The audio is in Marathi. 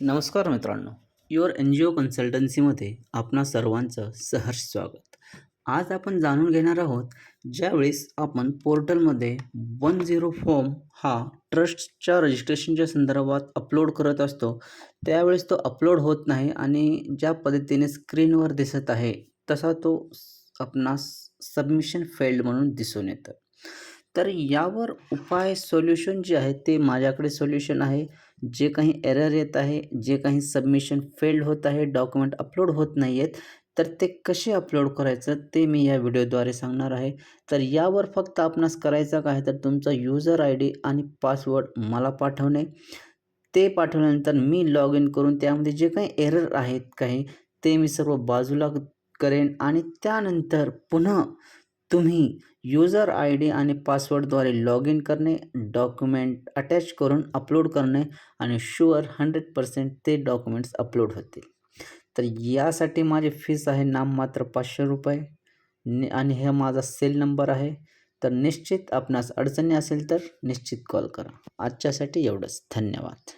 नमस्कार मित्रांनो, युअर एन जी ओ कन्सल्टन्सीमध्ये आपणा सर्वांचं सहर्ष स्वागत. आज आपण जाणून घेणार आहोत, ज्यावेळेस आपण पोर्टलमध्ये 10 फॉर्म हा ट्रस्टच्या रजिस्ट्रेशनच्या संदर्भात अपलोड करत असतो, त्यावेळेस तो अपलोड होत नाही आणि ज्या पद्धतीने स्क्रीनवर दिसत आहे, तसा तो आपणास सबमिशन फेल्ड म्हणून दिसून येतं. तर यावर उपाय सोल्युशन जे आहे ते माझ्याकडे सोल्युशन आहे. जे काही एरर येत आहे, जे काही सबमिशन फेल्ड होत आहे, डॉक्युमेंट अपलोड होत नाही आहेत, तर ते कसे अपलोड करायचं ते मी या व्हिडिओद्वारे सांगणार आहे. तर यावर फक्त आपणास करायचं काय आहे, तर तुमचा यूजर आय डी आणि पासवर्ड मला पाठवणे. ते पाठवल्यानंतर मी लॉग इन करून त्यामध्ये जे काही एरर आहेत काही, ते मी सर्व बाजूला करेन आणि त्यानंतर पुन्हा तुम्ही यूजर आय डी आणि पासवर्डद्वारे लॉग इन करणे, डॉक्युमेंट अटॅच करून अपलोड करणे आणि शुअर 100% ते डॉक्युमेंट्स अपलोड होतील. तर यासाठी माझी फीस आहे नाममात्र ₹500 आणि हा माझा सेल नंबर आहे. तर निश्चित आपणास अडचणी असेल तर निश्चित कॉल करा. आजच्यासाठी एवढंच. धन्यवाद.